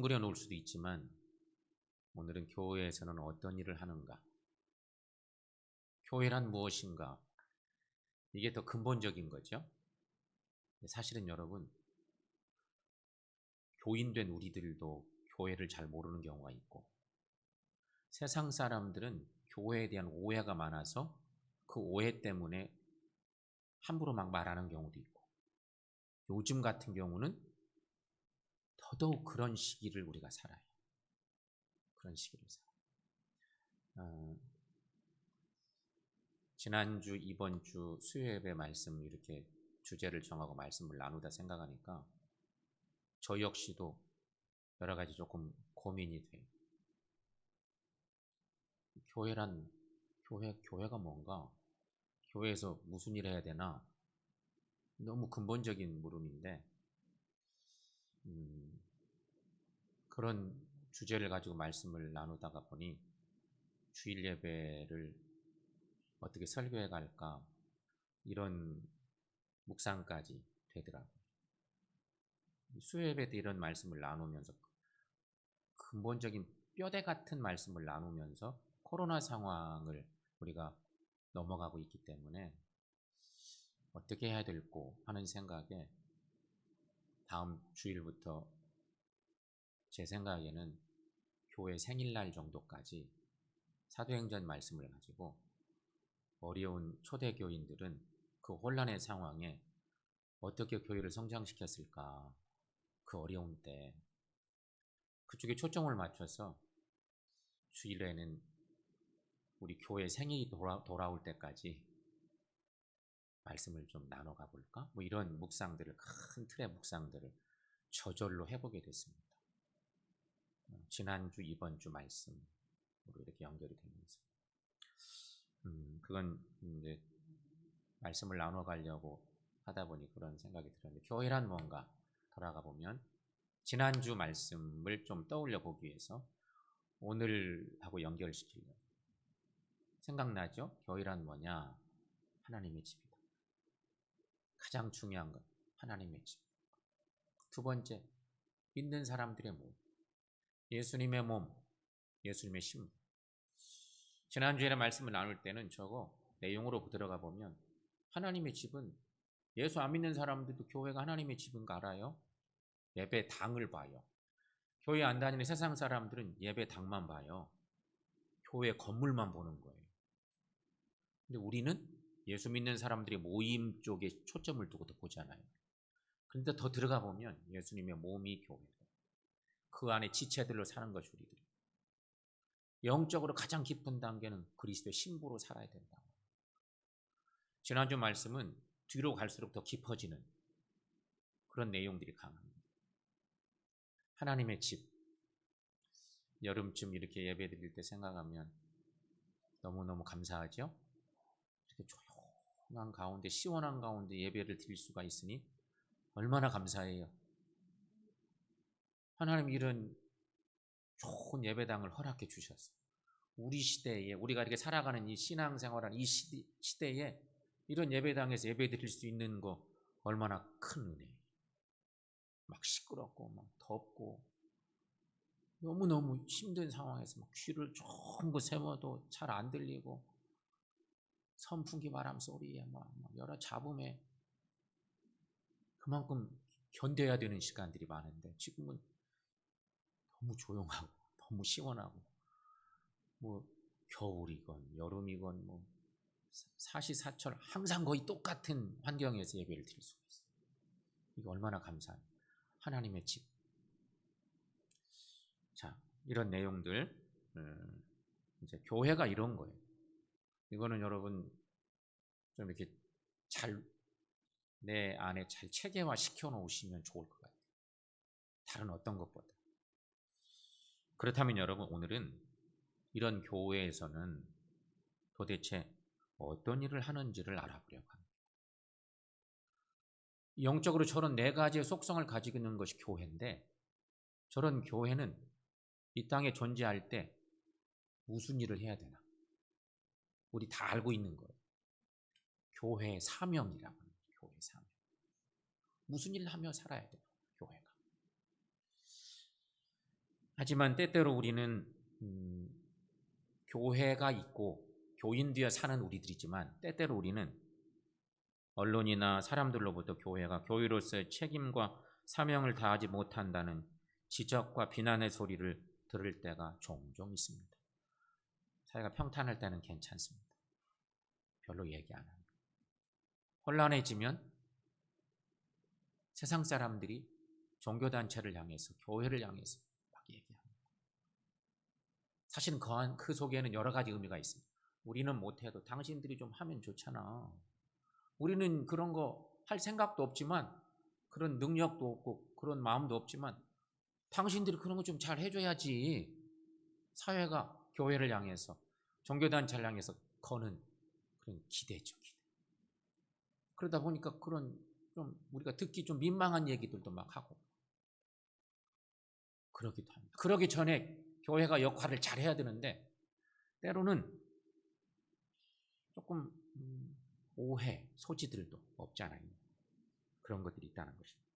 뭉뚱그려 놓을 수도 있지만 오늘은 교회에서는 어떤 일을 하는가, 교회란 무엇인가, 이게 더 근본적인 거죠. 사실은 여러분, 교인된 우리들도 교회를 잘 모르는 경우가 있고, 세상 사람들은 교회에 대한 오해가 많아서 그 오해 때문에 함부로 막 말하는 경우도 있고, 요즘 같은 경우는 더더욱 그런 시기를 우리가 살아요. 그런 시기를 살아요. 지난주, 이번 주 수요예배 말씀 이렇게 주제를 정하고 말씀을 나누다 생각하니까 저 역시도 여러 가지 조금 고민이 돼요. 교회가 뭔가? 교회에서 무슨 일을 해야 되나? 너무 근본적인 물음인데, 그런 주제를 가지고 말씀을 나누다가 보니 주일 예배를 어떻게 설교해 갈까, 이런 묵상까지 되더라고요. 수요 예배 때 이런 말씀을 나누면서 근본적인 뼈대 같은 말씀을 나누면서 코로나 상황을 우리가 넘어가고 있기 때문에 어떻게 해야 될까 하는 생각에 다음 주일부터 제 생각에는 교회 생일날 정도까지 사도행전 말씀을 가지고 어려운 초대교인들은 그 혼란의 상황에 어떻게 교회를 성장시켰을까, 그 어려운 때 그쪽에 초점을 맞춰서 주일에는 우리 교회 생일이 돌아올 때까지 말씀을 좀 나눠가 볼까? 뭐 이런 묵상들을, 큰 틀의 묵상들을 저절로 해보게 됐습니다. 지난주, 이번 주 말씀으로 이렇게 연결이 되면서 그건 이제 말씀을 나눠가려고 하다 보니 그런 생각이 들었는데, 교회란 뭔가 돌아가 보면 지난주 말씀을 좀 떠올려 보기 위해서 오늘하고 연결시키려고. 생각나죠? 교회란 뭐냐? 하나님의 집이다. 가장 중요한 것, 하나님의 집. 두 번째, 믿는 사람들의 몸, 예수님의 몸, 예수님의 신부. 지난주에 말씀을 나눌 때는 저거 내용으로 들어가 보면 하나님의 집은, 예수 안 믿는 사람들도 교회가 하나님의 집인 거 알아요? 예배당을 봐요. 교회 안 다니는 세상 사람들은 예배당만 봐요. 교회 건물만 보는 거예요. 근데 우리는 예수 믿는 사람들이 모임 쪽에 초점을 두고 보잖아요. 그런데 더 들어가 보면 예수님의 몸이 교회고, 그 안에 지체들로 사는 것이 우리들이. 영적으로 가장 깊은 단계는 그리스도의 신부로 살아야 된다. 지난주 말씀은 뒤로 갈수록 더 깊어지는 그런 내용들이 강합니다. 하나님의 집. 여름쯤 이렇게 예배 드릴 때 생각하면 너무너무 감사하죠? 이렇게 조용한 가운데, 시원한 가운데 예배를 드릴 수가 있으니 얼마나 감사해요. 하나님 이런 좋은 예배당을 허락해 주셨어요. 우리 시대에, 우리가 이렇게 살아가는 이 신앙생활하는 이 시대에 이런 예배당에서 예배 드릴 수 있는 거 얼마나 큰 은혜예요. 막 시끄럽고 막 덥고 너무너무 힘든 상황에서 막 귀를 쫑긋 세워도 잘 안 들리고, 선풍기 바람 소리에 막 여러 잡음에 그만큼 견뎌야 되는 시간들이 많은데, 지금은 너무 조용하고 너무 시원하고, 뭐 겨울이건 여름이건 뭐 사시사철 항상 거의 똑같은 환경에서 예배를 드릴 수가 있어요. 이게 얼마나 감사합니다. 하나님의 집. 자, 이런 내용들, 이제 교회가 이런 거예요. 이거는 여러분 좀 이렇게 잘 내 안에 잘 체계화 시켜 놓으시면 좋을 것 같아요. 다른 어떤 것보다. 그렇다면 여러분, 오늘은 이런 교회에서는 도대체 어떤 일을 하는지를 알아보려고 합니다. 영적으로 저런 네 가지의 속성을 가지고 있는 것이 교회인데, 저런 교회는 이 땅에 존재할 때 무슨 일을 해야 되나? 우리 다 알고 있는 거예요. 교회의 사명이라고 합니다. 교회의 사명. 무슨 일을 하며 살아야 돼요, 교회가. 하지만 때때로 우리는 교회가 있고 교인 되어 사는 우리들이지만 때때로 우리는 언론이나 사람들로부터 교회가 교회로서의 책임과 사명을 다하지 못한다는 지적과 비난의 소리를 들을 때가 종종 있습니다. 사회가 평탄할 때는 괜찮습니다. 별로 얘기 안 합니다. 혼란해지면 세상 사람들이 종교단체를 향해서, 교회를 향해서 막 얘기합니다. 사실은 그 속에는 여러 가지 의미가 있습니다. 우리는 못해도 당신들이 좀 하면 좋잖아. 우리는 그런 거 할 생각도 없지만, 그런 능력도 없고 그런 마음도 없지만 당신들이 그런 거 좀 잘 해줘야지. 사회가 교회를 향해서, 종교단체를 향해서 거는 그런 기대죠. 기대. 그러다 보니까 그런 좀 우리가 듣기 좀 민망한 얘기들도 막 하고 그러기도 합니다. 그러기 전에 교회가 역할을 잘 해야 되는데 때로는 조금 오해, 소지들도 없지 않아 있는 그런 것들이 있다는 것입니다.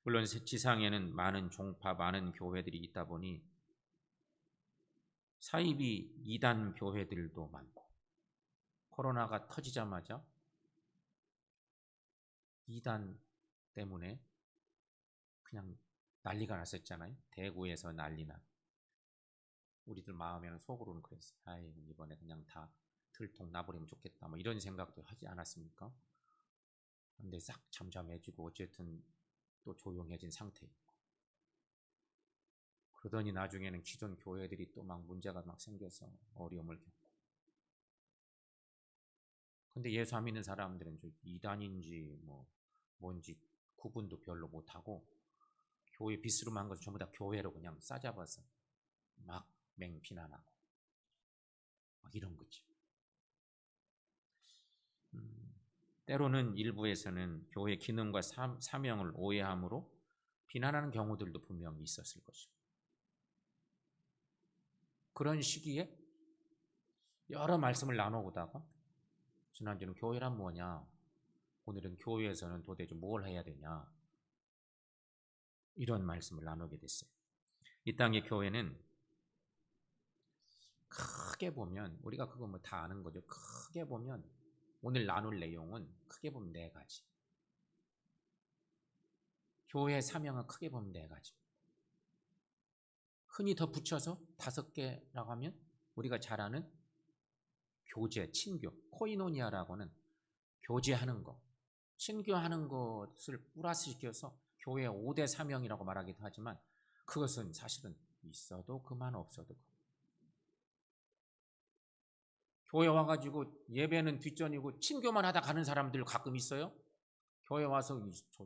물론 지상에는 많은 종파, 많은 교회들이 있다 보니 사이비 이단 교회들도 많고, 코로나가 터지자마자 이단 때문에 그냥 난리가 났었잖아요. 대구에서 난리나. 우리들 마음에는 속으로는 그랬어요. 아이, 이번에 그냥 다 들통 나버리면 좋겠다. 뭐 이런 생각도 하지 않았습니까? 근데 싹 잠잠해지고 어쨌든 또 조용해진 상태이고. 그러더니 나중에는 기존 교회들이 또 막 문제가 막 생겨서 어려움을 겪고. 근데 예수 안 믿는 사람들은 이단인지 뭐 뭔지 구분도 별로 못하고 교회 비스름한 것을 전부 다 교회로 그냥 싸잡아서 막 맹비난하고 막 이런 거지. 때로는 일부에서는 교회 기능과 사명을 오해함으로 비난하는 경우들도 분명히 있었을 것이고, 그런 시기에 여러 말씀을 나눠보다가 지난주는 교회란 뭐냐, 오늘은 교회에서는 도대체 뭘 해야 되냐, 이런 말씀을 나누게 됐어요. 이 땅의 교회는 크게 보면, 우리가 그거 뭐 다 아는 거죠. 크게 보면 오늘 나눌 내용은 크게 보면 네 가지. 교회의 사명은 크게 보면 네 가지. 흔히 더 붙여서 5개라고 하면 우리가 잘 아는 교제, 친교, 코이노니아라고는 교제하는 것, 친교하는 것을 플러스시켜서 교회의 5대 사명이라고 말하기도 하지만 그것은 사실은 있어도 그만 없어도 그만. 교회 와가지고 예배는 뒷전이고 친교만 하다 가는 사람들 가끔 있어요. 교회 와서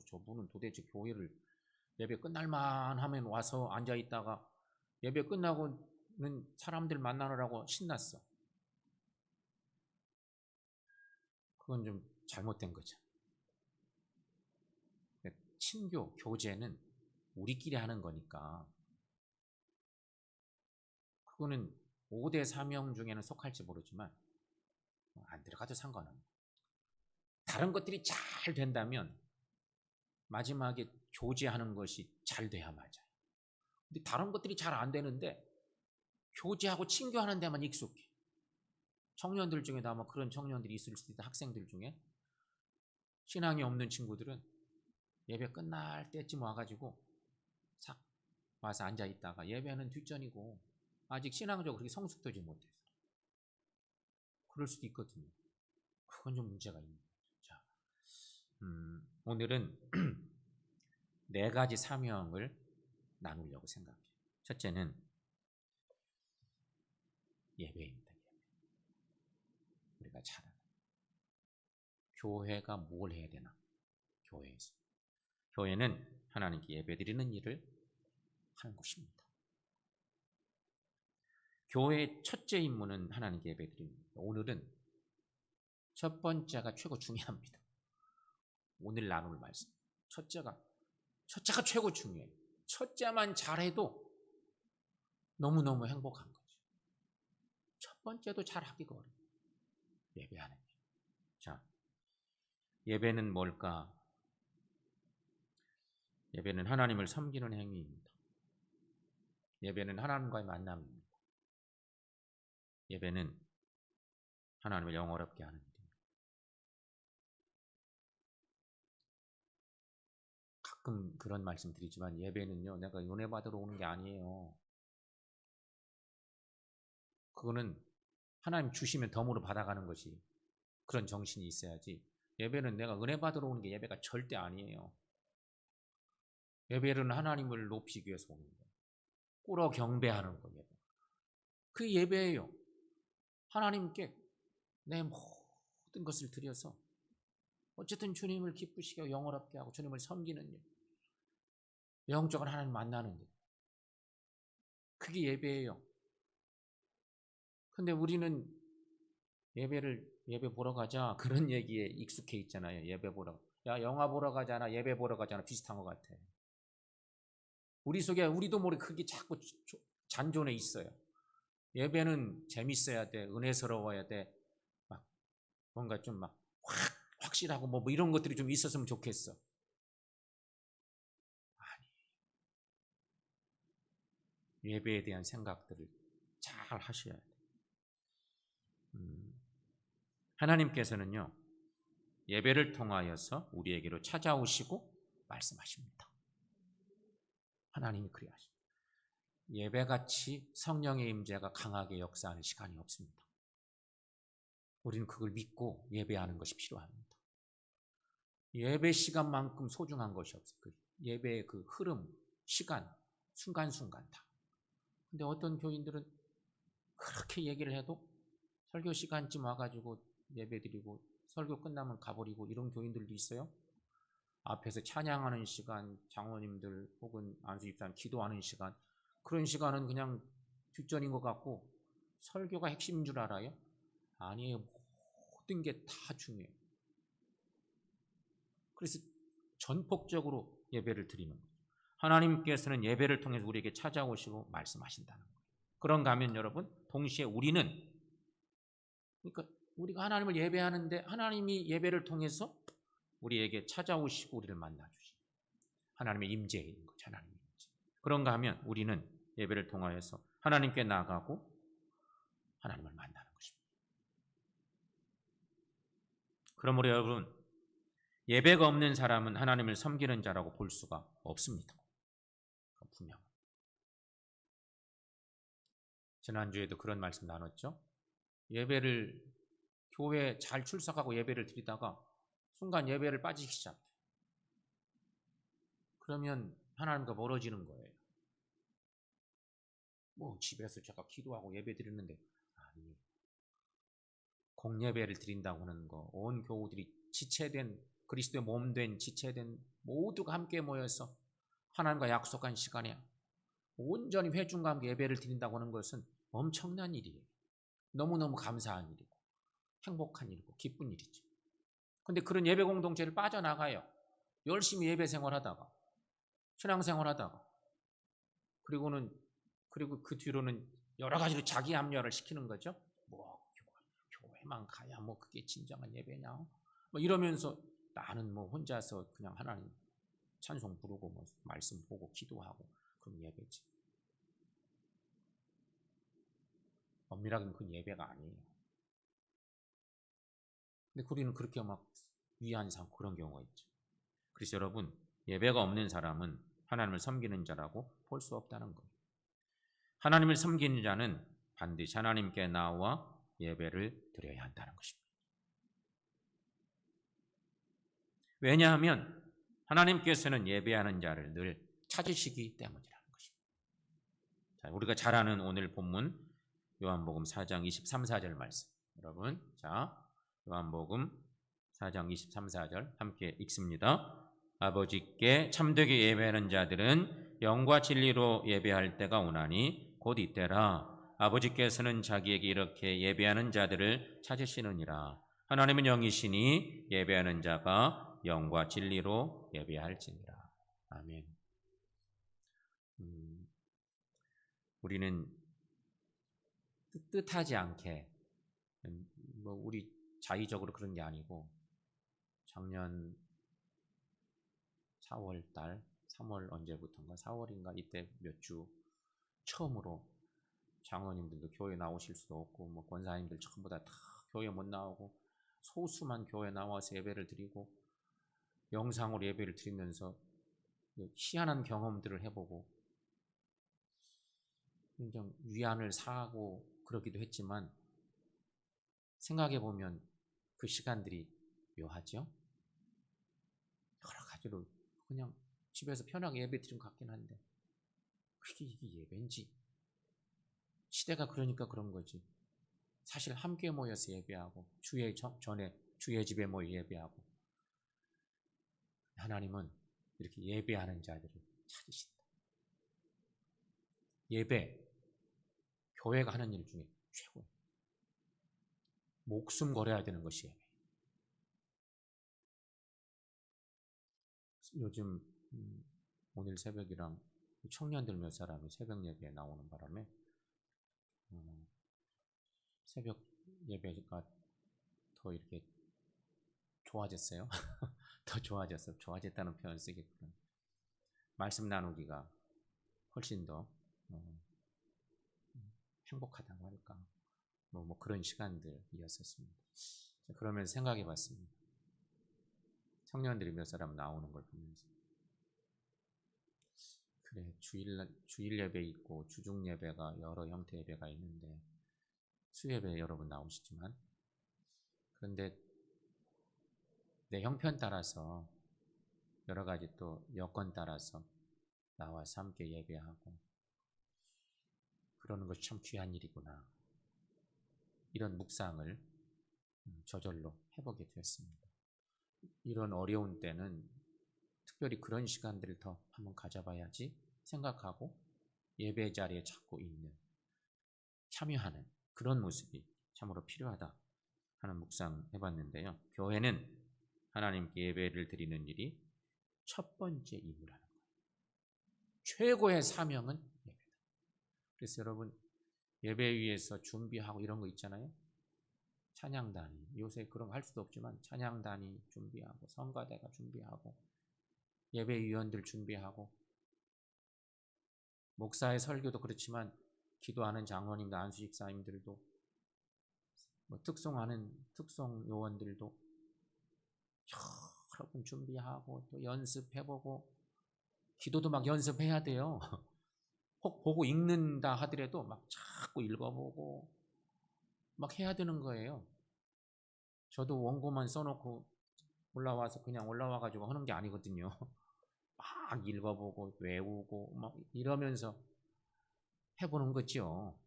저분은 도대체 교회를 예배 끝날만 하면 와서 앉아있다가 예배 끝나고는 사람들 만나느라고 신났어. 그건 좀 잘못된 거죠. 친교, 교제는 우리끼리 하는 거니까 그거는 5대 사명 중에는 속할지 모르지만 안 들어가도 상관없는. 다른 것들이 잘 된다면 마지막에 교제하는 것이 잘 돼야 맞아요. 근데 다른 것들이 잘 안 되는데 교제하고 친교하는 데만 익숙해. 청년들 중에도 아마 그런 청년들이 있을 수도 있다. 학생들 중에 신앙이 없는 친구들은 예배 끝날 때쯤 와가지고 싹 와서 앉아 있다가 예배는 뒷전이고 아직 신앙적으로 그렇게 성숙되지 못해서 그럴 수도 있거든요. 그건 좀 문제가 있는 거죠. 자, 오늘은 네 가지 사명을 나누려고 생각해요. 첫째는 예배입니다. 우리가 잘 아는 교회가 뭘 해야 되나? 교회에서 교회는 하나님께 예배드리는 일을 하는 곳입니다. 교회의 첫째 임무는 하나님께 예배드립니다. 오늘은 첫 번째가 최고 중요합니다. 오늘 나눌 말씀. 첫째가 최고 중요해요. 첫째만 잘해도 너무너무 행복한 거죠. 첫 번째도 잘하기가 어려워요. 예배하는 게. 자, 예배는 뭘까? 예배는 하나님을 섬기는 행위입니다. 예배는 하나님과의 만남입니다. 예배는 하나님을 영어롭게 하는 일입니다. 가끔 그런 말씀 드리지만 예배는요, 내가 은혜 받으러 오는 게 아니에요. 그거는 하나님 주시면 덤으로 받아가는 것이 그런 정신이 있어야지, 예배는 내가 은혜 받으러 오는 게 예배가 절대 아니에요. 예배는 하나님을 높이기 위해서 오는 거예요. 꿇어 경배하는 거예요. 그 예배예요. 하나님께 내 모든 것을 드려서 어쨌든 주님을 기쁘시게 하고 영원롭게 하고 주님을 섬기는 일, 영적으로 하나님 만나는 일, 그게 예배예요. 근데 우리는 예배 보러 가자 그런 얘기에 익숙해 있잖아요. 예배 보러, 야 영화 보러 가잖아, 예배 보러 가잖아, 비슷한 것 같아. 우리 속에 우리도 모르게 그게 자꾸 잔존해 있어요. 예배는 재밌어야 돼, 은혜스러워야 돼, 막 뭔가 좀 막 확실하고 뭐 이런 것들이 좀 있었으면 좋겠어. 아니, 예배에 대한 생각들을 잘 하셔야 돼. 하나님께서는요, 예배를 통하여서 우리에게로 찾아오시고 말씀하십니다. 하나님이 그래야 하십니다. 예배같이 성령의 임재가 강하게 역사하는 시간이 없습니다. 우리는 그걸 믿고 예배하는 것이 필요합니다. 예배 시간만큼 소중한 것이 없어요. 예배의 그 흐름, 시간, 순간순간 다. 근데 어떤 교인들은 그렇게 얘기를 해도 설교 시간쯤 와가지고 예배 드리고 설교 끝나면 가버리고 이런 교인들도 있어요. 앞에서 찬양하는 시간, 장로님들 혹은 안수 집사님 기도하는 시간, 그런 시간은 그냥 뒷전인 것 같고 설교가 핵심인 줄 알아요? 아니에요. 모든 게 다 중요해요. 그래서 전폭적으로 예배를 드리는 거예요. 하나님께서는 예배를 통해서 우리에게 찾아오시고 말씀하신다는 거예요. 그런가 하면 여러분, 동시에 우리는, 그러니까 우리가 하나님을 예배하는데 하나님이 예배를 통해서 우리에게 찾아오시고 우리를 만나주시고 하나님의 임재인 거죠. 하나님의 임재. 그런가 하면 우리는 예배를 통하여서 하나님께 나가고 하나님을 만나는 것입니다. 그러므로 여러분, 예배가 없는 사람은 하나님을 섬기는 자라고 볼 수가 없습니다. 분명. 지난주에도 그런 말씀 나눴죠. 예배를 교회 잘 출석하고 예배를 드리다가 순간 예배를 빠지기 시작해요. 그러면 하나님과 멀어지는 거예요. 뭐 집에서 제가 기도하고 예배 드리는데, 아니, 공예배를 드린다고 하는 거, 온 교우들이 지체된 그리스도의 몸된 지체된 모두가 함께 모여서 하나님과 약속한 시간에 온전히 회중과 함께 예배를 드린다고 하는 것은 엄청난 일이에요. 너무너무 감사한 일이고 행복한 일이고 기쁜 일이죠. 근데 그런 예배 공동체를 빠져나가요. 열심히 예배 생활하다가 신앙생활 하다가 그리고 그 뒤로는 여러 가지로 자기 합리화를 시키는 거죠. 뭐 교회만 가야 뭐 그게 진정한 예배냐, 뭐 이러면서 나는 뭐 혼자서 그냥 하나님 찬송 부르고 뭐 말씀 보고 기도하고 그럼 예배지. 엄밀하게 그건 예배가 아니에요. 근데 우리는 그렇게 막 위안 삼고 그런 경우가 있죠. 그래서 여러분, 예배가 없는 사람은 하나님을 섬기는 자라고 볼 수 없다는 거예요. 하나님을 섬기는 자는 반드시 하나님께 나와 예배를 드려야 한다는 것입니다. 왜냐하면 하나님께서는 예배하는 자를 늘 찾으시기 때문이라는 것입니다. 자, 우리가 잘 아는 오늘 본문 요한복음 4장 23, 4절 말씀. 여러분, 자, 요한복음 4장 23, 4절 함께 읽습니다. 아버지께 참되게 예배하는 자들은 영과 진리로 예배할 때가 오나니 곧 이때라. 아버지께서는 자기에게 이렇게 예배하는 자들을 찾으시느니라. 하나님은 영이시니 예배하는 자가 영과 진리로 예배할지니라. 아멘. 우리는 뜻하지 않게, 뭐 우리 자의적으로 그런 게 아니고 작년 4월 달 3월 언제부턴가 4월인가 이때 몇 주 처음으로 장로님들도 교회 나오실 수도 없고 뭐 권사님들 전부 다 교회 못 나오고 소수만 교회 나와서 예배를 드리고 영상으로 예배를 드리면서 희한한 경험들을 해보고 굉장히 위안을 사고 그러기도 했지만 생각해 보면 그 시간들이 묘하죠. 여러 가지로 그냥 집에서 편하게 예배 드린 것 같긴 한데 이게 예배인지 시대가 그러니까 그런 거지. 사실 함께 모여서 예배하고 전에 주의 집에 모여 예배하고 하나님은 이렇게 예배하는 자들을 찾으신다. 예배, 교회가 하는 일 중에 최고예요. 목숨 걸어야 되는 것이 예배. 요즘 오늘 새벽이랑 청년들 몇 사람이 새벽 예배에 나오는 바람에 새벽 예배가 더 이렇게 좋아졌어요. 더 좋아졌어. 좋아졌다는 표현 쓰겠구나. 말씀 나누기가 훨씬 더 행복하다고 할까. 뭐 그런 시간들이었었습니다. 그러면서 생각해 봤습니다. 청년들이 몇 사람 나오는 걸 보면서 그래, 주일 예배 있고 주중 예배가 여러 형태 예배가 있는데 수예배 여러분 나오시지만 그런데 내 형편 따라서 여러 가지 또 여건 따라서 나와서 함께 예배하고 그러는 것이 참 귀한 일이구나. 이런 묵상을 저절로 해보게 되었습니다. 이런 어려운 때는 특별히 그런 시간들을 더 한번 가져봐야지 생각하고 예배 자리에 찾고 있는 참여하는 그런 모습이 참으로 필요하다 하는 묵상 해봤는데요. 교회는 하나님께 예배를 드리는 일이 첫 번째 임무라는 거예요. 최고의 사명은 예배다. 그래서 여러분 예배 위에서 준비하고 이런 거 있잖아요. 찬양단이 요새 그런 거 할 수도 없지만 찬양단이 준비하고 성가대가 준비하고 예배위원들 준비하고 목사의 설교도 그렇지만 기도하는 장로님들 안수집사님들도 뭐 특송 요원들도 여러 번 준비하고 또 연습해보고 기도도 막 연습해야 돼요. 혹 보고 읽는다 하더라도 막 자꾸 읽어보고 막 해야 되는 거예요. 저도 원고만 써놓고 올라와서 그냥 올라와가지고 하는 게 아니거든요. 막 읽어보고 외우고 막 이러면서 해보는 거죠.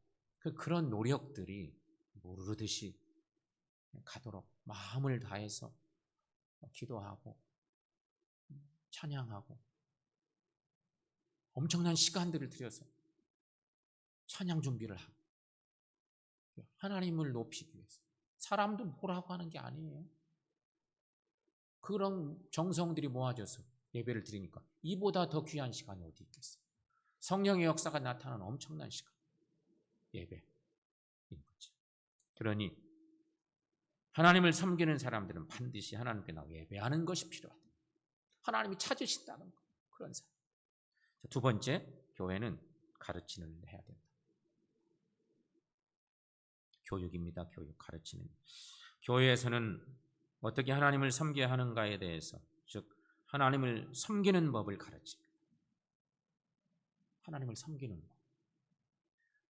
그런 노력들이 모르듯이 가도록 마음을 다해서 기도하고 찬양하고 엄청난 시간들을 들여서 찬양 준비를 하고 하나님을 높이기 위해서 사람도 뭐라고 하는 게 아니에요. 그런 정성들이 모아져서 예배를 드리니까 이보다 더 귀한 시간이 어디 있겠어요. 성령의 역사가 나타나는 엄청난 시간 예배인 거죠. 그러니 하나님을 섬기는 사람들은 반드시 하나님께 나와 예배하는 것이 필요하다. 하나님이 찾으신다는 거. 그런 사람. 두 번째, 교회는 가르치는 해야 된다. 교육입니다. 교육, 가르치는. 교회에서는 어떻게 하나님을 섬겨야 하는가에 대해서, 즉 하나님을 섬기는 법을 가르칩니다. 하나님을 섬기는 법.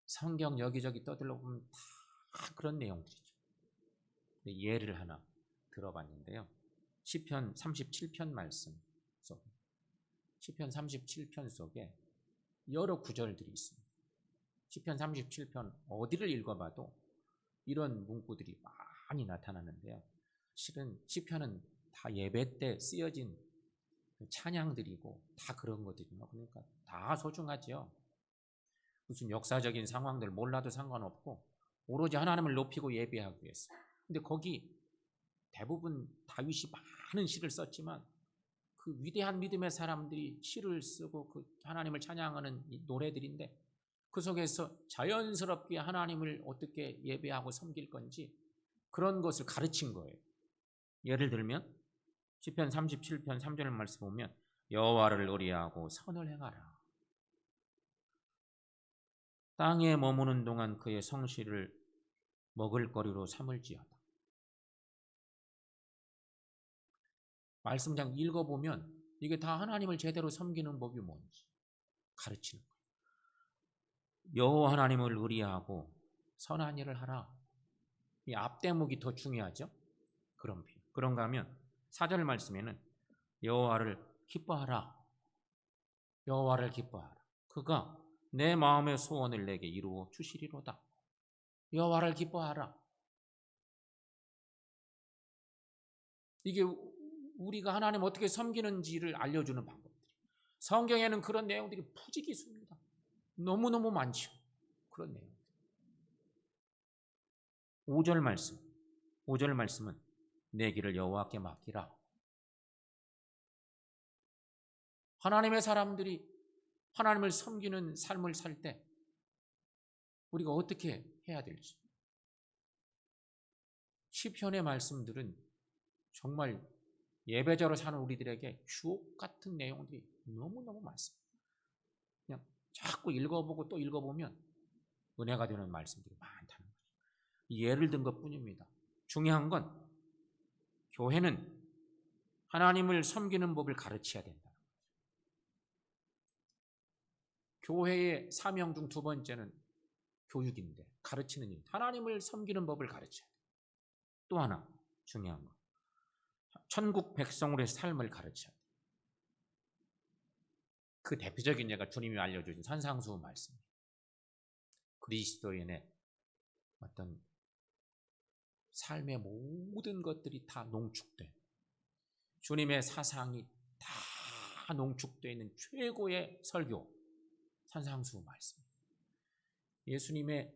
성경 여기저기 떠들러 보면 다 그런 내용들이죠. 예를 하나 들어봤는데요. 시편 37편 말씀 속에 시편 37편 속에 여러 구절들이 있습니다. 시편 37편 어디를 읽어봐도 이런 문구들이 많이 나타나는데요. 실은 시편은 다 예배 때 쓰여진 찬양들이고 다 그런 것들이요. 그러니까 다 소중하죠. 무슨 역사적인 상황들 몰라도 상관없고 오로지 하나님을 높이고 예배하기 위해서. 근데 거기 대부분 다윗이 많은 시를 썼지만 그 위대한 믿음의 사람들이 시를 쓰고 그 하나님을 찬양하는 노래들인데 그 속에서 자연스럽게 하나님을 어떻게 예배하고 섬길 건지 그런 것을 가르친 거예요. 예를 들면 시편 37편 3절 말씀 보면 여호와를 의뢰하고 선을 행하라. 땅에 머무는 동안 그의 성실을 먹을거리로 삼을지어다. 말씀장 읽어보면 이게 다 하나님을 제대로 섬기는 법이 뭔지 가르치는 거예요. 여호와 하나님을 의리하고 선한 일을 하라. 이 앞대목이 더 중요하죠. 그런가 하면 4절 말씀에는 여호와를 기뻐하라. 여호와를 기뻐하라. 그가 내 마음의 소원을 내게 이루어 주시리로다. 여호와를 기뻐하라. 이게 우리가 하나님 어떻게 섬기는지를 알려주는 방법들이. 성경에는 그런 내용들이 부지기수입니다. 너무너무 많죠. 그런 내용. 5절 말씀은 내 길을 여호와께 맡기라. 하나님의 사람들이 하나님을 섬기는 삶을 살 때 우리가 어떻게 해야 될지. 시편의 말씀들은 정말 예배자로 사는 우리들에게 주옥 같은 내용들이 너무너무 많습니다. 그냥 자꾸 읽어보고 또 읽어보면 은혜가 되는 말씀들이 많다는 거죠. 예를 든 것뿐입니다. 중요한 건 교회는 하나님을 섬기는 법을 가르쳐야 된다는 거죠. 교회의 사명 중 두 번째는 교육인데, 가르치는 일, 하나님을 섬기는 법을 가르쳐야 돼요. 또 하나 중요한 거, 천국 백성으로의 삶을 가르쳐야 돼요. 그 대표적인 예가 주님이 알려주신 산상수훈 말씀입니다. 그리스도인의 어떤 삶의 모든 것들이 다 농축된, 주님의 사상이 다 농축되어 있는 최고의 설교, 산상수훈 말씀입니다. 예수님의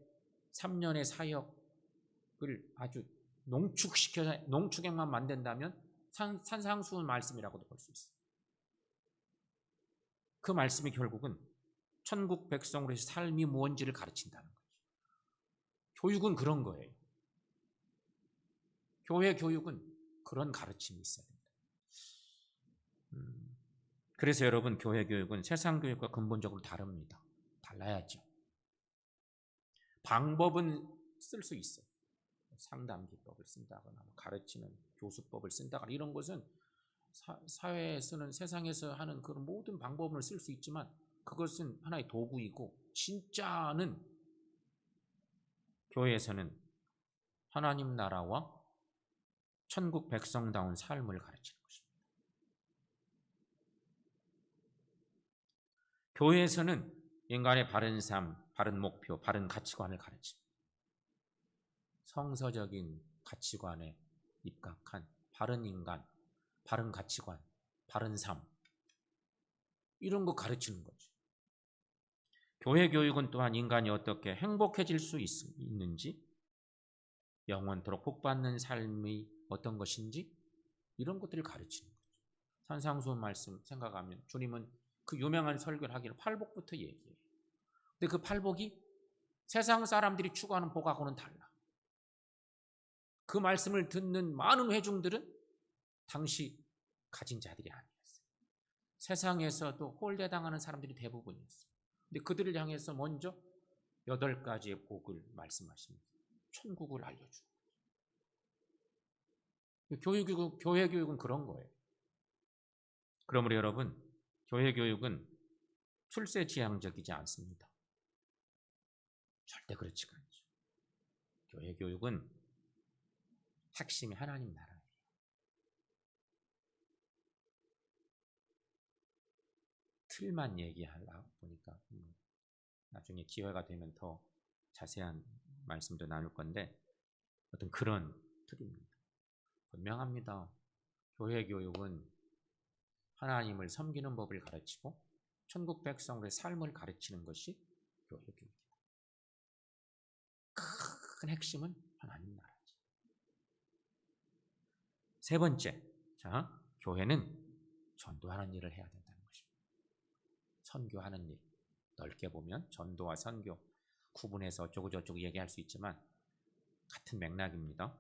3년의 사역을 아주 농축액만 만든다면 산상수훈 말씀이라고도 볼 수 있어요. 그 말씀이 결국은 천국 백성으로의 삶이 무엇인지를 가르친다는 거죠. 교육은 그런 거예요. 교회 교육은 그런 가르침이 있어야 됩니다. 그래서 여러분, 교회 교육은 세상 교육과 근본적으로 다릅니다. 달라야죠. 방법은 쓸 수 있어요. 상담 기법을 쓴다거나 가르치는 교수법을 쓴다거나 이런 것은 사회에 쓰는, 세상에서 하는 그런 모든 방법을 쓸 수 있지만 그것은 하나의 도구이고, 진짜는 교회에서는 하나님 나라와 천국 백성다운 삶을 가르치는 것입니다. 교회에서는 인간의 바른 삶, 바른 목표, 바른 가치관을 가르칩니다. 성서적인 가치관에 입각한 바른 인간, 바른 가치관, 바른 삶, 이런 거 가르치는 거죠. 교회 교육은 또한 인간이 어떻게 행복해질 수 있는지, 영원토록 복받는 삶이 어떤 것인지, 이런 것들을 가르치는 거죠. 산상수훈 말씀 생각하면 주님은 그 유명한 설교를 하기를 팔복부터 얘기해요. 근데 그 팔복이 세상 사람들이 추구하는 복하고는 달라. 그 말씀을 듣는 많은 회중들은 당시 가진 자들이 아니었어요. 세상에서도 홀대당하는 사람들이 대부분이었어요. 근데 그들을 향해서 먼저 8가지의 복을 말씀하십니다. 천국을 알려주고. 교회 교육은 그런 거예요. 그러므로 여러분, 교회 교육은 출세지향적이지 않습니다. 절대 그렇지가 않죠. 교회 교육은 핵심이 하나님 나라예요. 틀만 얘기하려고 보니까 나중에 기회가 되면 더 자세한 말씀도 나눌 건데, 어떤 그런 틀입니다. 분명합니다. 교회 교육은 하나님을 섬기는 법을 가르치고 천국 백성의 삶을 가르치는 것이 교회 교육입니다. 큰 핵심은 하나님 나라지. 세 번째, 교회는 전도하는 일을 해야 된다는 것입니다. 선교하는 일, 넓게 보면 전도와 선교 구분해서 어쩌고저쩌고 얘기할 수 있지만 같은 맥락입니다.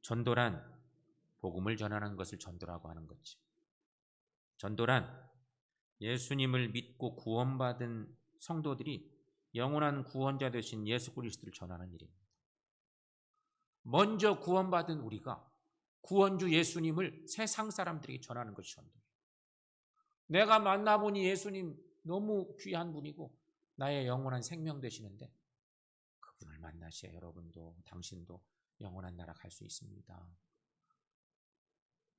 전도란 복음을 전하는 것을 전도라고 하는 거지. 전도란 예수님을 믿고 구원받은 성도들이 영원한 구원자 되신 예수 그리스도를 전하는 일입니다. 먼저 구원받은 우리가 구원주 예수님을 세상 사람들에게 전하는 것이 전도예요. 내가 만나보니 예수님 너무 귀한 분이고 나의 영원한 생명 되시는데 그분을 만나셔야 여러분도 당신도 영원한 나라 갈 수 있습니다.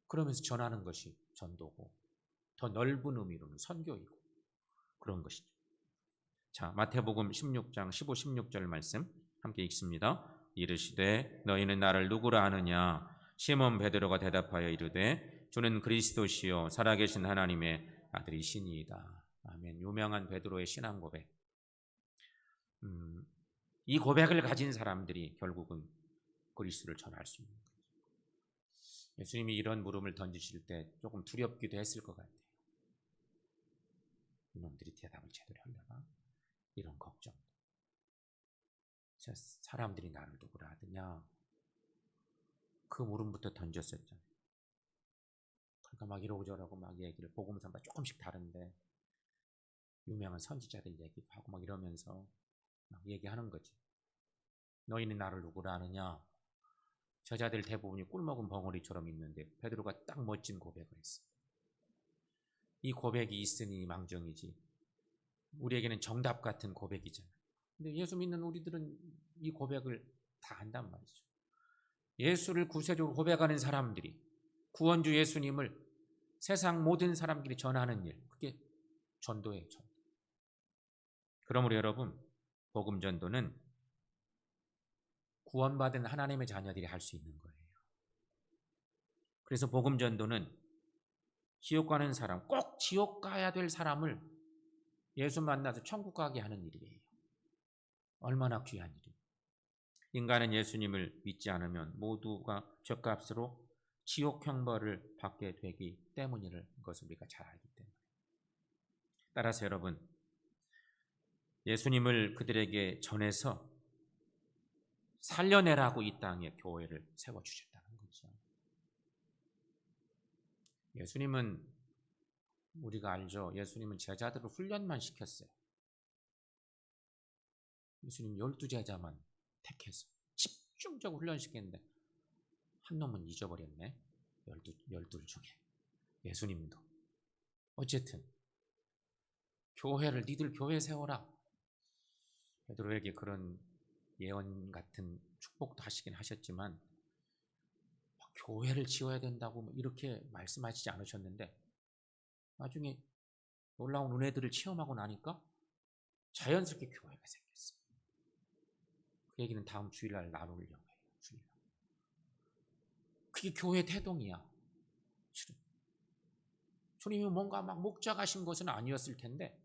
그러면서 전하는 것이 전도고 더 넓은 의미로는 선교이고 그런 것이죠. 자, 마태복음 16장 15, 16절 말씀 함께 읽습니다. 이르시되 너희는 나를 누구라 하느냐? 시몬 베드로가 대답하여 이르되 주는 그리스도시요 살아계신 하나님의 아들이시니이다. 아멘. 유명한 베드로의 신앙 고백. 이 고백을 가진 사람들이 결국은 그리스도를 전할 수 있는 거죠. 예수님이 이런 물음을 던지실 때 조금 두렵기도 했을 것 같아요. 이놈들이 대답을 제대로 하려나? 이런 걱정. 사람들이 나를 누구라 하느냐? 그 물음부터 던졌었잖아요. 그러니까 막 이러고저러고 막 얘기를 복음서마다 조금씩 다른데 유명한 선지자들 얘기하고 막 이러면서 막 얘기하는 거지. 너희는 나를 누구라 하느냐? 저자들 대부분이 꿀먹은 벙어리처럼 있는데 베드로가 딱 멋진 고백을 했어요. 이 고백이 있으니 망정이지. 우리에게는 정답 같은 고백이잖아요. 근데 예수 믿는 우리들은 이 고백을 다 한단 말이죠. 예수를 구세주로 고백하는 사람들이 구원주 예수님을 세상 모든 사람들이 전하는 일, 그게 전도예요. 전도. 그러므로 여러분, 복음 전도는 구원받은 하나님의 자녀들이 할 수 있는 거예요. 그래서 복음 전도는 지옥 가는 사람, 꼭 지옥 가야 될 사람을 예수 만나서 천국 가게 하는 일이에요. 얼마나 귀한 일이에요. 인간은 예수님을 믿지 않으면 모두가 죗값으로 지옥 형벌을 받게 되기 때문인 것을 우리가 잘 알기 때문에. 따라서 여러분, 예수님을 그들에게 전해서 살려내라고 이 땅에 교회를 세워주셨다는 거죠. 예수님은 우리가 알죠. 예수님은 제자들을 훈련만 시켰어요. 예수님 12제자만 택해서 집중적으로 훈련시켰는데 한 놈은 잊어버렸네. 12 중에 예수님도. 어쨌든 교회를 니들 교회 세워라. 베드로에게 그런 예언 같은 축복도 하시긴 하셨지만 교회를 지어야 된다고 이렇게 말씀하시지 않으셨는데 나중에 놀라운 은혜들을 체험하고 나니까 자연스럽게 교회가 생겼어요. 그 얘기는 다음 주일날 나눌 영예요. 주일날. 그게 교회 태동이야. 주님이 뭔가 막 목적하신 것은 아니었을 텐데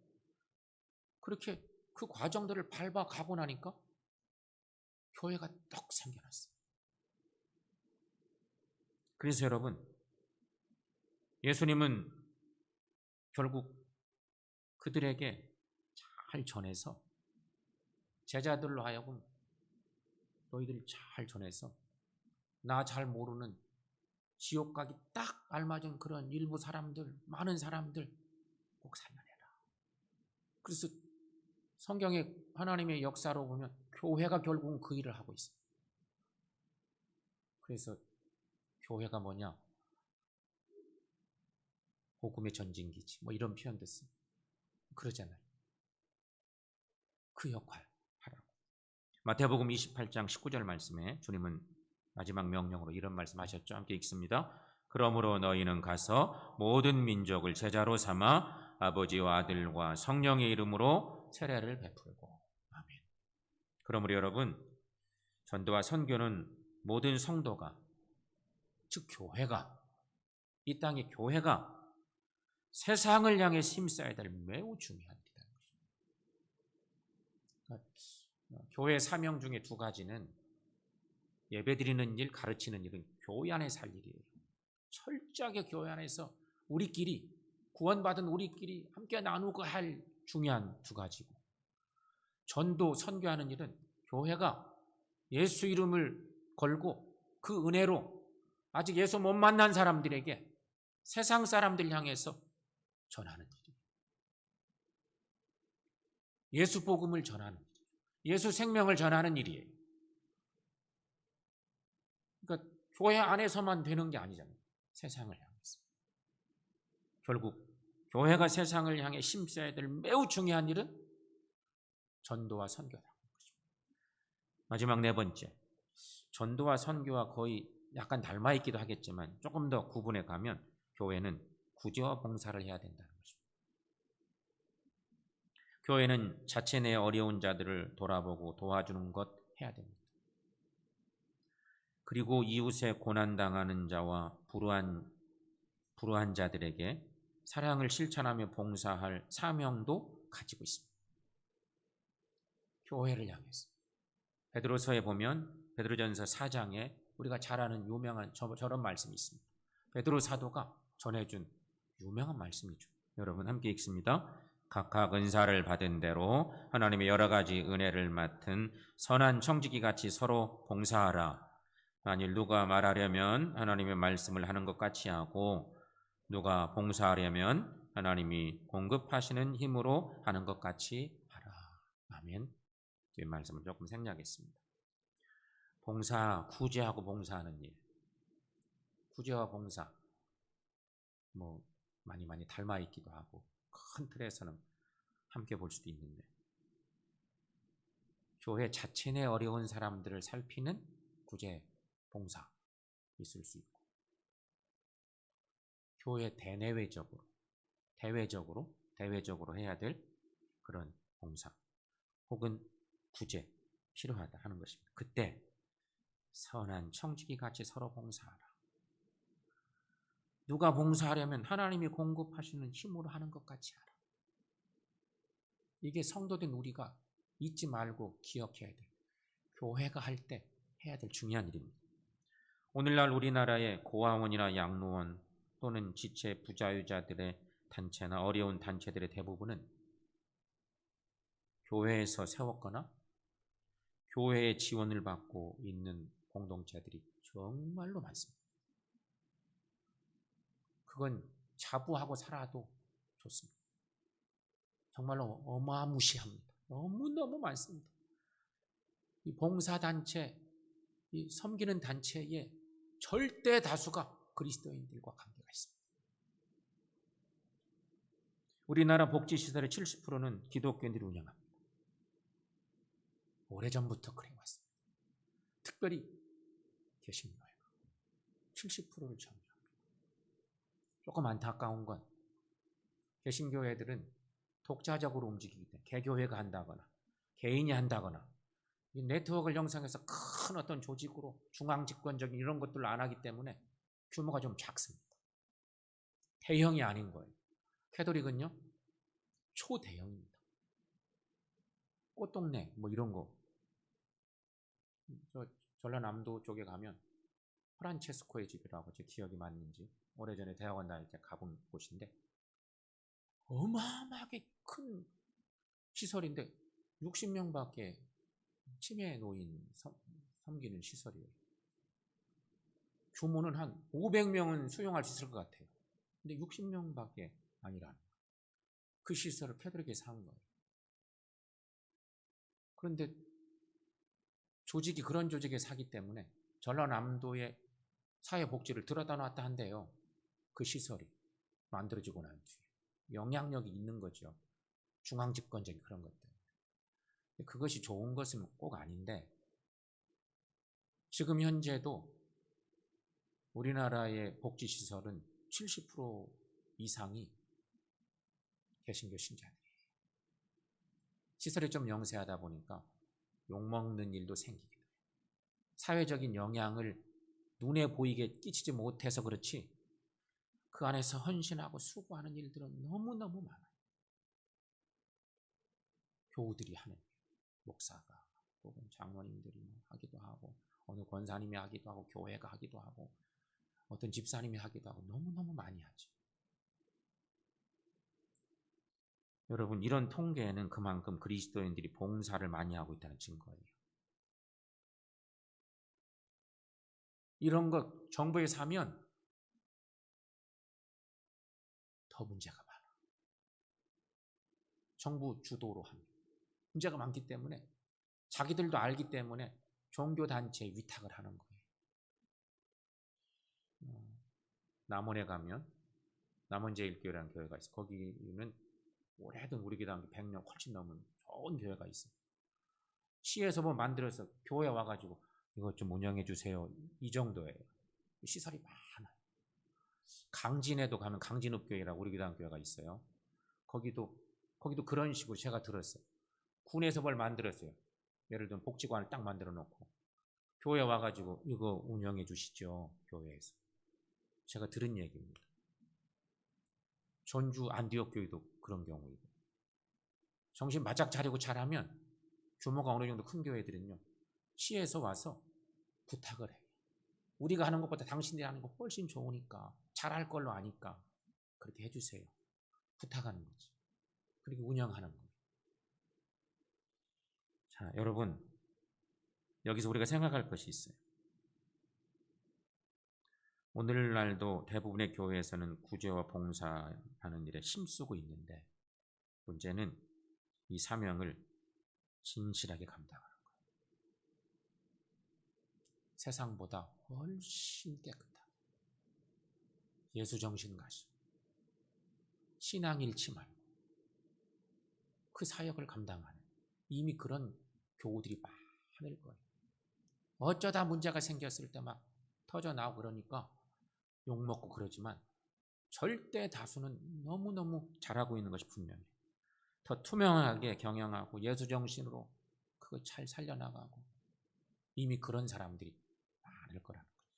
그렇게 그 과정들을 밟아가고 나니까 교회가 떡 생겨났어요. 그래서 여러분, 예수님은 결국 그들에게 잘 전해서 제자들로 하여금 너희들 잘 전해서 나 잘 모르는 지옥 가기 딱 알맞은 그런 일부 사람들, 많은 사람들 꼭 살려내라. 그래서 성경의 하나님의 역사로 보면 교회가 결국은 그 일을 하고 있어요. 그래서 교회가 뭐냐? 복음의 전진기지. 뭐 이런 표현도 씁니다. 그러잖아요. 그 역할 하라고. 마태복음 28장 19절 말씀에 주님은 마지막 명령으로 이런 말씀하셨죠. 함께 읽습니다. 그러므로 너희는 가서 모든 민족을 제자로 삼아 아버지와 아들과 성령의 이름으로 세례를 베풀고. 아멘. 그러므로 여러분, 전도와 선교는 모든 성도가, 즉 교회가, 이 땅의 교회가 세상을 향해 힘써야 될 매우 중요한 일이라는 것입니다. 교회의 사명 중에 두 가지는 예배드리는 일, 가르치는 일은 교회 안에서 할 일이에요. 철저하게 교회 안에서 우리끼리, 구원받은 우리끼리 함께 나누고 할 중요한 두 가지고, 전도, 선교하는 일은 교회가 예수 이름을 걸고 그 은혜로 아직 예수 못 만난 사람들에게 세상 사람들 향해서 전하는 일이에요. 예수 복음을 전하는, 예수 생명을 전하는 일이에요. 그러니까 교회 안에서만 되는 게 아니잖아요. 세상을 향해서. 결국 교회가 세상을 향해 힘써야 될 매우 중요한 일은 전도와 선교다. 마지막 네 번째, 전도와 선교와 거의 약간 닮아 있기도 하겠지만 조금 더 구분해 가면 교회는 구제와 봉사를 해야 된다는 것입니다. 교회는 자체 내 어려운 자들을 돌아보고 도와주는 것 해야 됩니다. 그리고 이웃의 고난당하는 자와 불우한 자들에게 사랑을 실천하며 봉사할 사명도 가지고 있습니다. 교회를 향해서. 베드로서에 보면 베드로전서 4장에 우리가 잘 아는 유명한 저런 말씀이 있습니다. 베드로 사도가 전해준 유명한 말씀이죠. 여러분 함께 읽습니다. 각각 은사를 받은 대로 하나님의 여러 가지 은혜를 맡은 선한 청지기 같이 서로 봉사하라. 만일 누가 말하려면 하나님의 말씀을 하는 것 같이 하고 누가 봉사하려면 하나님이 공급하시는 힘으로 하는 것 같이 하라. 아멘. 이 말씀을 조금 생략했습니다. 봉사, 구제하고 봉사하는 일. 구제와 봉사 많이 닮아 있기도 하고 큰 틀에서는 함께 볼 수도 있는데 교회 자체 내 어려운 사람들을 살피는 구제, 봉사 있을 수 있고 교회 대외적으로 해야 될 그런 봉사 혹은 구제 필요하다 하는 것입니다. 그때 선한 청지기 같이 서로 봉사하라. 누가 봉사하려면 하나님이 공급하시는 힘으로 하는 것 같이 하라. 이게 성도된 우리가 잊지 말고 기억해야 돼. 교회가 할 때 해야 될 중요한 일입니다. 오늘날 우리나라의 고아원이나 양로원 또는 지체 부자유자들의 단체나 어려운 단체들의 대부분은 교회에서 세웠거나 교회의 지원을 받고 있는 공동체들이 정말로 많습니다. 그건 자부하고 살아도 좋습니다. 정말로 어마무시합니다. 너무너무 많습니다. 이 봉사단체, 이 섬기는 단체의 절대 다수가 그리스도인들과 관계가 있습니다. 우리나라 복지시설의 70%는 기독교인들이 운영합니다. 오래전부터 그래왔습니다. 특별히 개신교회가 70%를 점유합니다. 조금 안타까운 건 개신교회들은 독자적으로 움직이기 때문에 개교회가 한다거나 개인이 한다거나 이 네트워크를 형성해서 큰 어떤 조직으로 중앙집권적인 이런 것들을 안 하기 때문에 규모가 좀 작습니다. 대형이 아닌 거예요. 캐톨릭은요 초대형입니다. 꽃동네 이런 거. 저 전라남도 쪽에 가면 프란체스코의 집이라고 제 기억이 맞는지 오래전에 대학원 다닐 때 가본 곳인데 어마어마하게 큰 시설인데 60명밖에 치매 노인 섬기는 시설이에요. 규모는 한 500명은 수용할 수 있을 것 같아요. 근데 60명밖에 아니라는 거예요. 그 시설을 캐톨릭에 산 거예요. 그런데 그런 조직에 사기 때문에 전라남도의 사회복지를 들여다 놨다 한대요. 그 시설이 만들어지고 난 뒤에. 영향력이 있는 거죠. 중앙집권적인 그런 것들. 그것이 좋은 것은 꼭 아닌데 지금 현재도 우리나라의 복지시설은 70% 이상이 개신교 신자들이에요. 시설이 좀 영세하다 보니까 욕먹는 일도 생기기도 해요. 사회적인 영향을 눈에 보이게 끼치지 못해서 그렇지 그 안에서 헌신하고 수고하는 일들은 너무너무 많아요. 교우들이 하는 일, 목사가 혹은 장로님들이 하기도 하고 어느 권사님이 하기도 하고 교회가 하기도 하고 어떤 집사님이 하기도 하고 너무너무 많이 하죠. 여러분 이런 통계는 그만큼 그리스도인들이 봉사를 많이 하고 있다는 증거예요. 이런 것 정부에서 하면 더 문제가 많아. 정부 주도로 합니다. 문제가 많기 때문에 자기들도 알기 때문에 종교단체에 위탁을 하는 거예요. 남원에 가면 남원제일교회라는 교회가 있어요. 거기는 오래된 우리 교회랑 100년 훨씬 넘은 좋은 교회가 있어요. 시에서 뭐 만들어서 교회 와가지고 이것 좀 운영해 주세요. 이 정도예요. 시설이 많아요. 강진에도 가면 강진읍교회라고 우리 교회가 있어요. 거기도 그런 식으로 제가 들었어요. 군에서 뭘 만들었어요. 예를 들면 복지관을 딱 만들어 놓고 교회 와가지고 이거 운영해 주시죠. 교회에서. 제가 들은 얘기입니다. 전주 안디옥 교회도 그런 경우이고, 정신 바짝 차리고 잘하면 규모가 어느 정도 큰 교회들은요, 시에서 와서 부탁을 해요. 우리가 하는 것보다 당신들이 하는 거 훨씬 좋으니까, 잘할 걸로 아니까 그렇게 해주세요. 부탁하는 거지. 그리고 운영하는 거예요. 자, 여러분, 여기서 우리가 생각할 것이 있어요. 오늘날도 대부분의 교회에서는 구제와 봉사하는 일에 힘쓰고 있는데, 문제는 이 사명을 진실하게 감당하는 거예요. 세상보다 훨씬 깨끗하고 예수정신 가시고 신앙 잃지 말고 그 사역을 감당하는, 이미 그런 교우들이 많을 거예요. 어쩌다 문제가 생겼을 때 막 터져나오고 그러니까 욕먹고 그러지만 절대 다수는 너무너무 잘하고 있는 것이 분명해요. 더 투명하게 경영하고 예수정신으로 그거 잘 살려나가고 이미 그런 사람들이 많을 거라는 거죠.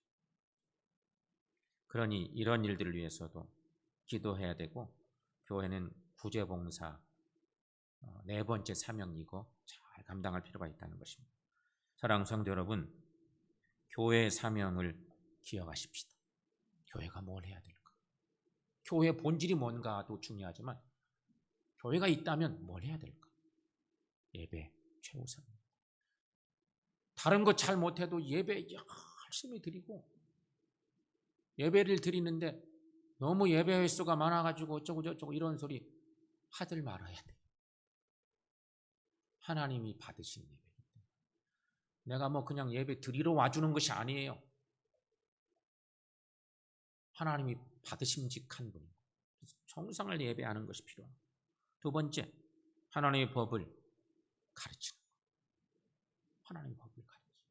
그러니 이런 일들을 위해서도 기도해야 되고, 교회는 구제봉사 네 번째 사명 이거 잘 감당할 필요가 있다는 것입니다. 사랑하는 성도 여러분, 교회의 사명을 기억하십시다. 교회가 뭘 해야 될까? 교회의 본질이 뭔가도 중요하지만 교회가 있다면 뭘 해야 될까? 예배 최우선. 다른 거 잘 못해도 예배 열심히 드리고, 예배를 드리는데 너무 예배 횟수가 많아가지고 어쩌고 저쩌고 이런 소리 하들 말아야 돼. 하나님이 받으신 예배이기 때문에. 내가 뭐 그냥 예배 드리러 와주는 것이 아니에요. 하나님이 받으심직한 분이고 정성을 예배하는 것이 필요합니다. 두 번째, 하나님의 법을 가르치는 것. 하나님의 법을 가르치는 것.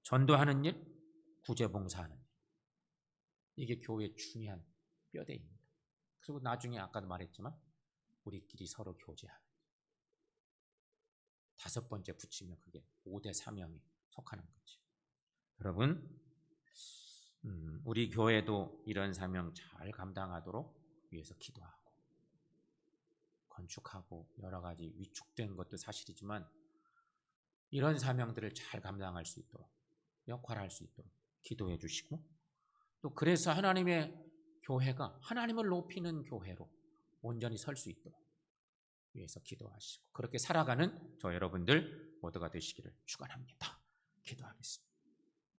전도하는 일, 구제봉사하는 일. 이게 교회의 중요한 뼈대입니다. 그리고 나중에 아까도 말했지만 우리끼리 서로 교제하는 일. 다섯 번째 붙이면 그게 5대 사명에 속하는 거죠. 여러분, 우리 교회도 이런 사명 잘 감당하도록 위해서 기도하고 건축하고 여러 가지 위축된 것도 사실이지만 이런 사명들을 잘 감당할 수 있도록, 역할할 수 있도록 기도해 주시고, 또 그래서 하나님의 교회가 하나님을 높이는 교회로 온전히 설 수 있도록 위해서 기도하시고, 그렇게 살아가는 저 여러분들 모두가 되시기를 축원합니다. 기도하겠습니다.